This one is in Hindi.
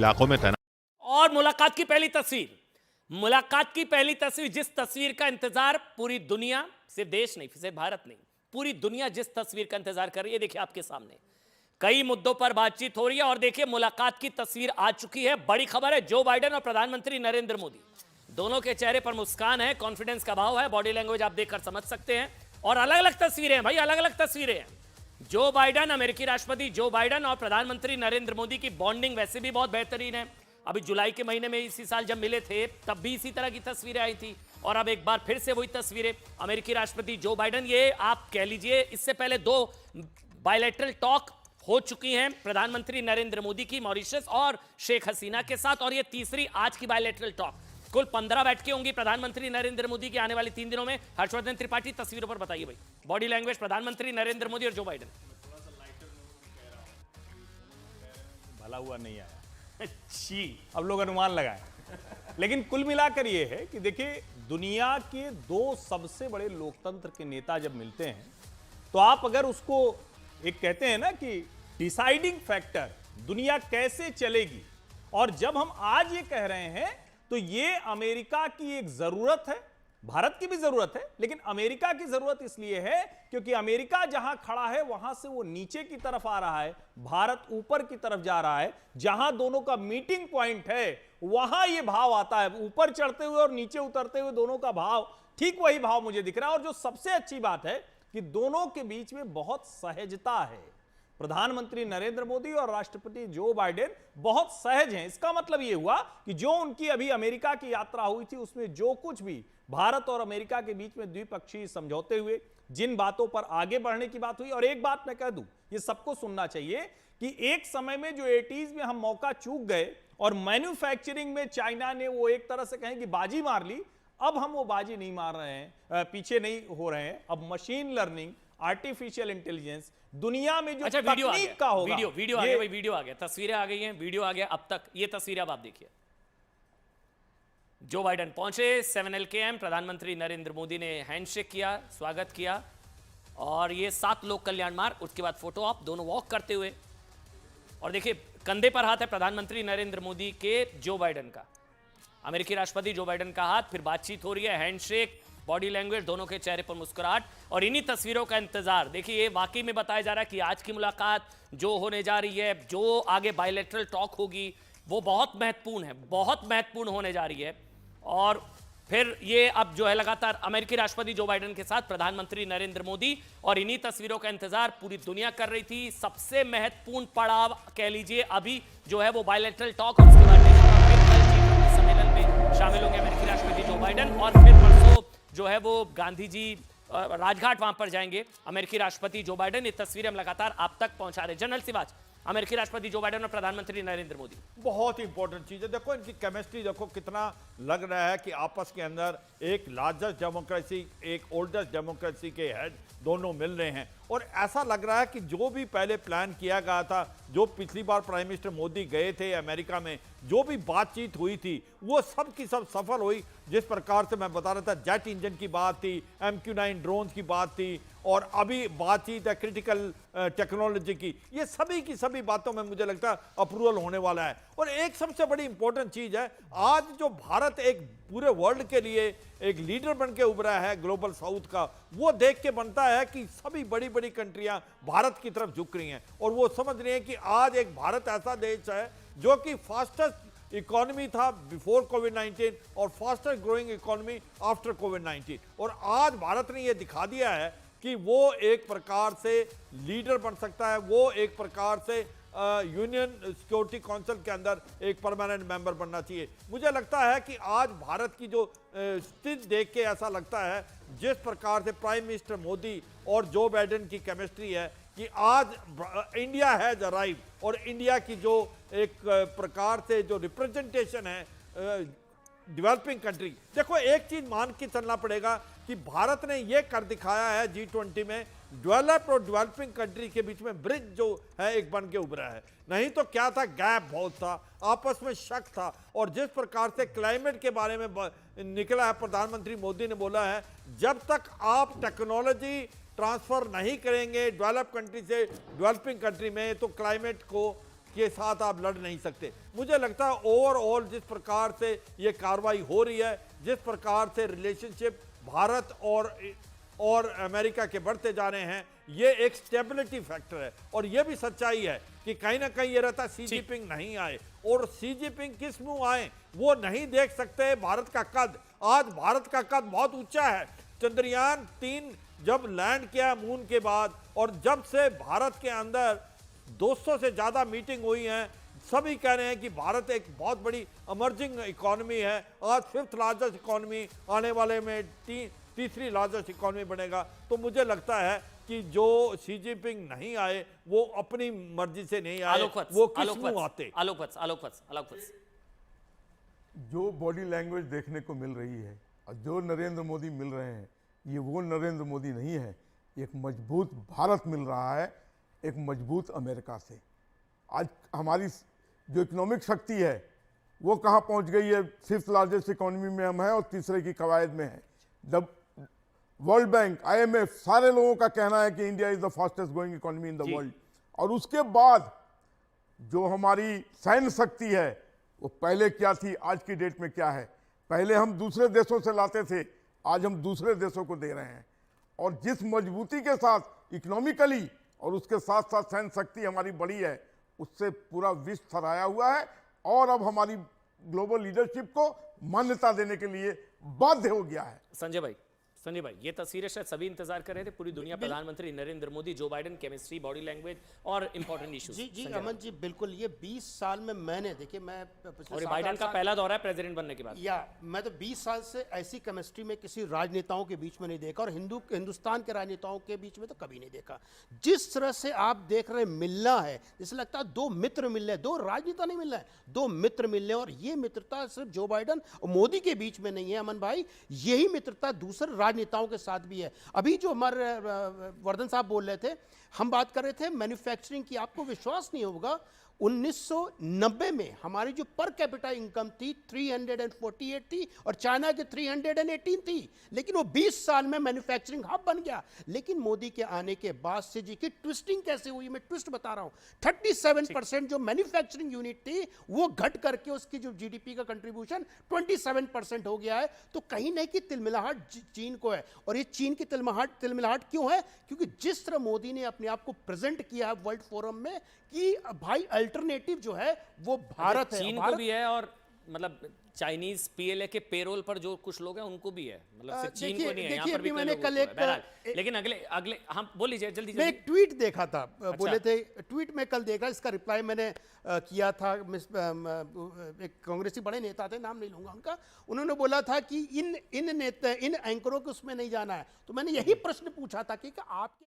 इलाकों में तैनात। और मुलाकात की पहली तस्वीर, जिस तस्वीर का इंतजार पूरी दुनिया, सिर्फ देश नहीं, सिर्फ भारत नहीं, पूरी दुनिया जिस तस्वीर का इंतजार कर रही है, देखिए आपके सामने कई मुद्दों पर बातचीत हो रही है और देखिए मुलाकात की तस्वीर आ चुकी है। बड़ी खबर है, जो बाइडेन और प्रधानमंत्री नरेंद्र मोदी दोनों के चेहरे पर मुस्कान है, कॉन्फिडेंस का भाव है, बॉडी लैंग्वेज आप देखकर समझ सकते हैं। और अलग अलग तस्वीरें हैं भाई, अलग अलग तस्वीरें हैं। जो बाइडेन, अमेरिकी राष्ट्रपति जो बाइडेन और प्रधानमंत्री नरेंद्र मोदी की बॉन्डिंग वैसे भी बहुत बेहतरीन है। अभी जुलाई के महीने में इसी साल जब मिले थे तब भी इसी तरह की तस्वीरें आई थी और अब एक बार फिर से वही तस्वीरें। अमेरिकी राष्ट्रपति जो बाइडेन, ये आप कह लीजिए इससे पहले 2 बायलैटरल टॉक हो चुकी हैं प्रधानमंत्री नरेंद्र मोदी की मॉरिशस और शेख हसीना के साथ, और ये तीसरी आज की बायलैटरल टॉक। कुल 15 बैठकें होंगी प्रधानमंत्री नरेंद्र मोदी की आने वाले 3 दिनों में। हर्षवर्धन त्रिपाठी तस्वीरों पर बताइए भाई, बॉडी लैंग्वेज प्रधानमंत्री नरेंद्र मोदी और जो बाइडेन। भला हुआ नहीं आया जी, अब लोग अनुमान लगाएं। लेकिन कुल मिलाकर यह है कि देखिए, दुनिया के 2 सबसे बड़े लोकतंत्र के नेता जब मिलते हैं तो आप अगर उसको एक कहते हैं ना कि डिसाइडिंग फैक्टर दुनिया कैसे चलेगी, और जब हम आज ये कह रहे हैं तो ये अमेरिका की एक जरूरत है, भारत की भी जरूरत है, लेकिन अमेरिका की जरूरत इसलिए है क्योंकि अमेरिका जहां खड़ा है वहां से वो नीचे की तरफ आ रहा है, भारत ऊपर की तरफ जा रहा है। जहां दोनों का मीटिंग पॉइंट है वहां ये भाव आता है, ऊपर चढ़ते हुए और नीचे उतरते हुए दोनों का भाव, ठीक वही भाव मुझे दिख रहा है। और जो सबसे अच्छी बात है कि दोनों के बीच में बहुत सहजता है। प्रधानमंत्री नरेंद्र मोदी और राष्ट्रपति जो बाइडेन बहुत सहज हैं। इसका मतलब यह हुआ कि जो उनकी अभी अमेरिका की यात्रा हुई थी उसमें जो कुछ भी भारत और अमेरिका के बीच में द्विपक्षीय समझौते हुए, जिन बातों पर आगे बढ़ने की बात हुई, और एक बात मैं कह दूं, ये सबको सुनना चाहिए कि एक समय में जो 80s में हम मौका चूक गए और मैन्युफैक्चरिंग में चाइना ने वो एक तरह से कहें कि बाजी मार ली, अब हम वो बाजी नहीं मार रहे हैं, पीछे नहीं हो रहे हैं। अब मशीन लर्निंग, आर्टिफिशियल इंटेलिजेंस दुनिया में जो तकनीक का होगा, वीडियो आ गया भाई, वीडियो आ गया, तस्वीरें आ गई हैं, वीडियो आ गया। अब तक ये तस्वीरें अब आप देखिए, जो बाइडेन पहुंचे 7 LKM, प्रधानमंत्री नरेंद्र मोदी ने हैंडशेक किया, स्वागत किया, और ये 7 लोक कल्याण मार्ग, उसके बाद फोटो आप दोनों वॉक करते हुए, और देखिए कंधे पर हाथ है प्रधानमंत्री नरेंद्र मोदी के जो बाइडेन का, अमेरिकी राष्ट्रपति जो बाइडेन का हाथ, फिर बातचीत हो रही है, हैंडशेक, बॉडी लैंग्वेज, दोनों के चेहरे पर मुस्कुराहट, और इन्हीं तस्वीरों का इंतजार। देखिए ये वाकई में बताया जा रहा है कि आज की मुलाकात जो होने जा रही है, जो आगे बायलैटरल टॉक होगी, वो बहुत महत्वपूर्ण है, बहुत महत्वपूर्ण होने जा रही है। और फिर ये अब जो है लगातार अमेरिकी राष्ट्रपति जो बाइडेन के साथ प्रधानमंत्री नरेंद्र मोदी, और इन्हीं तस्वीरों का इंतजार पूरी दुनिया कर रही थी। सबसे महत्वपूर्ण पड़ाव कह लीजिए अभी जो है वो बायलैटरल टॉक, और उसके बाद सम्मेलन में शामिल होंगे अमेरिकी राष्ट्रपति जो बाइडेन, और फिर परसों जो है वो गांधी जी राजघाट वहां पर जाएंगे अमेरिकी राष्ट्रपति जो बाइडेन। ये तस्वीरें हम लगातार आप तक पहुंचा रहे। जनरल सिवाज, अमेरिकी राष्ट्रपति जो बाइडेन और प्रधानमंत्री नरेंद्र मोदी, बहुत ही इंपॉर्टेंट चीज है। देखो इनकी केमिस्ट्री देखो, कितना लग रहा है कि आपस के अंदर एक लार्जेस्ट डेमोक्रेसी, एक ओल्डेस्ट डेमोक्रेसी के हेड दोनों मिल रहे हैं। और ऐसा लग रहा है कि जो भी पहले प्लान किया गया था, जो पिछली बार प्राइम मिनिस्टर मोदी गए थे अमेरिका में, जो भी बातचीत हुई थी वो सब की सब सफल हुई। जिस प्रकार से मैं बता रहा था, जेट इंजन की बात थी, MQ-9 ड्रोन की बात थी, और अभी बातचीत है क्रिटिकल टेक्नोलॉजी की, ये सभी की सभी बातों में मुझे लगता है अप्रूवल होने वाला है। और एक सबसे बड़ी इंपॉर्टेंट चीज है, आज जो भारत एक पूरे वर्ल्ड के लिए एक लीडर बन के उभरा है ग्लोबल साउथ का, वो देख के बनता है कि सभी बड़ी बड़ी कंट्रियां भारत की तरफ झुक रही हैं, और वो समझ रही हैं कि आज एक भारत ऐसा देश है जो कि फास्टेस्ट इकोनॉमी था बिफोर कोविड-19 और फास्टर ग्रोइंग इकोनॉमी आफ्टर कोविड-19। और आज भारत ने यह दिखा दिया है कि वो एक प्रकार से लीडर बन सकता है, वो एक प्रकार से यूनियन सिक्योरिटी काउंसिल के अंदर एक परमानेंट मेंबर बनना चाहिए। मुझे लगता है कि आज भारत की जो स्थिति देख के ऐसा लगता है, जिस प्रकार से प्राइम मिनिस्टर मोदी और जो बाइडेन की केमिस्ट्री है, कि आज इंडिया हैज अराइव, और इंडिया की जो एक प्रकार से जो रिप्रेजेंटेशन है डेवलपिंग कंट्री। देखो एक चीज मान के चलना पड़ेगा कि भारत ने यह कर दिखाया है G20 में, डेवलप्ड और डेवलपिंग कंट्री के बीच में ब्रिज जो है एक बन के उभरा है। नहीं तो क्या था, गैप बहुत था, आपस में शक था। और जिस प्रकार से क्लाइमेट के बारे में निकला है, प्रधानमंत्री मोदी ने बोला है, जब तक आप टेक्नोलॉजी ट्रांसफर नहीं करेंगे डेवलप कंट्री से डेवलपिंग कंट्री में, तो क्लाइमेट को के साथ आप लड़ नहीं सकते। मुझे लगता है ओवरऑल जिस प्रकार से ये कार्रवाई हो रही है, जिस प्रकार से रिलेशनशिप भारत और अमेरिका के बढ़ते जा रहे हैं, ये एक स्टेबिलिटी फैक्टर है। और ये भी सच्चाई है कि कहीं ना कहीं ये रहता सी जिनपिंग नहीं आए, और सी जिनपिंग किस मुंह आए वो नहीं देख सकते भारत का कद। आज भारत का कद बहुत ऊंचा है। चंद्रयान 3 जब लैंड किया मून के बाद, और जब से भारत के अंदर 200 से ज्यादा मीटिंग हुई हैं, सभी कह रहे हैं कि भारत एक बहुत बड़ी इमर्जिंग इकोनॉमी है। आज 5th लार्जेस्ट इकोनॉमी, आने वाले में तीसरी लार्जेस्ट इकोनॉमी बनेगा। तो मुझे लगता है कि जो शी जिनपिंग नहीं आए वो अपनी मर्जी से नहीं आए, वो किस मुंह आते। आलोक जो बॉडी लैंग्वेज देखने को मिल रही है और जो नरेंद्र मोदी मिल रहे हैं, ये वो नरेंद्र मोदी नहीं है। एक मजबूत भारत मिल रहा है एक मजबूत अमेरिका से। आज हमारी जो इकोनॉमिक शक्ति है वो कहाँ पहुँच गई है? 5th लार्जेस्ट इकोनॉमी में हम हैं और तीसरे की कवायद में है। जब वर्ल्ड बैंक, IMF, सारे लोगों का कहना है कि India is the fastest growing economy in the world. और उसके बाद जो हमारी सैन्य शक्ति है वो पहले क्या थी, आज की डेट में क्या है? पहले हम दूसरे देशों से लाते थे, आज हम दूसरे देशों को दे रहे हैं। और जिस मजबूती के साथ इकोनॉमिकली और उसके साथ साथ सैन्य शक्ति हमारी बढ़ी है, उससे पूरा विश्व थराया हुआ है और अब हमारी ग्लोबल लीडरशिप को मान्यता देने के लिए बाध्य हो गया है। संजय भाई, ये तस्वीरें शायद सभी इंतजार कर रहे थे, पूरी दुनिया। प्रधानमंत्री Narendra Modi, Joe Biden, chemistry, body language और इंपॉर्टेंट इश्यूज। जी अमन जी, बिल्कुल। ये 20 साल में मैंने, देखिए मैं और बाइडेन का पहला दौरा है प्रेसिडेंट बनने के बाद। मैं तो 20 साल से ऐसी केमिस्ट्री में किसी राजनेताओं के बीच में नहीं देखा, और हिंदुस्तान के राजनेताओं के बीच में तो कभी नहीं देखा। जिस तरह से आप देख रहे मिलना है, जैसे लगता है दो मित्र मिल रहे, दो राजनेता नहीं मिल रहे, दो मित्र मिल रहे। और ये मित्रता सिर्फ जो बाइडेन और मोदी के बीच में नहीं है अमन भाई, यही मित्रता दूसरे राजनेताओं के साथ भी है। अभी जो हमारे वर्धन साहब बोल रहे थे, हम बात कर रहे थे मैन्युफैक्चरिंग की। आपको विश्वास नहीं होगा, 1990 में हमारी जो पर कैपिटा इनकम थी 348 थी और चाइना की 318 थी, लेकिन वो 20 साल में मैन्युफैक्चरिंग हब बन गया। लेकिन मोदी के आने के बाद से जी की ट्विस्टिंग कैसे हुई, मैं ट्विस्ट बता रहा हूं। 37% जो मैन्युफैक्चरिंग यूनिट थी वो घट करके उसकी जो जीडीपी का कंट्रीब्यूशन 27% हो गया है। तो कहीं नहीं कि तिलमिलाहट चीन को है। और ये चीन की तिलमिलाहट क्यों है? क्योंकि जिस तरह मोदी ने अपने आप को प्रेजेंट किया है वर्ल्ड फोरम में कि भाई अल्टरनेटिव जो है वो भारत है। चीन को भी है, और मतलब चाइनीज PLA के पेरोल पर जो कुछ लोग हैं उनको भी है, मतलब सिर्फ चीन को नहीं है, यहाँ पर भी मैंने कल लेकिन अगले हम बोल लीजिए जल्दी। मैं एक ट्वीट देखा था, बोले थे ट्वीट में कल देखा, इसका रिप्लाई मैंने किया था। एक कांग्रेसी बड़े नेता थे, नाम नहीं लूंगा उनका, उन्होंने बोला था कि इन एंकरों के उसमें नहीं जाना है। तो मैंने यही प्रश्न पूछा था कि आपके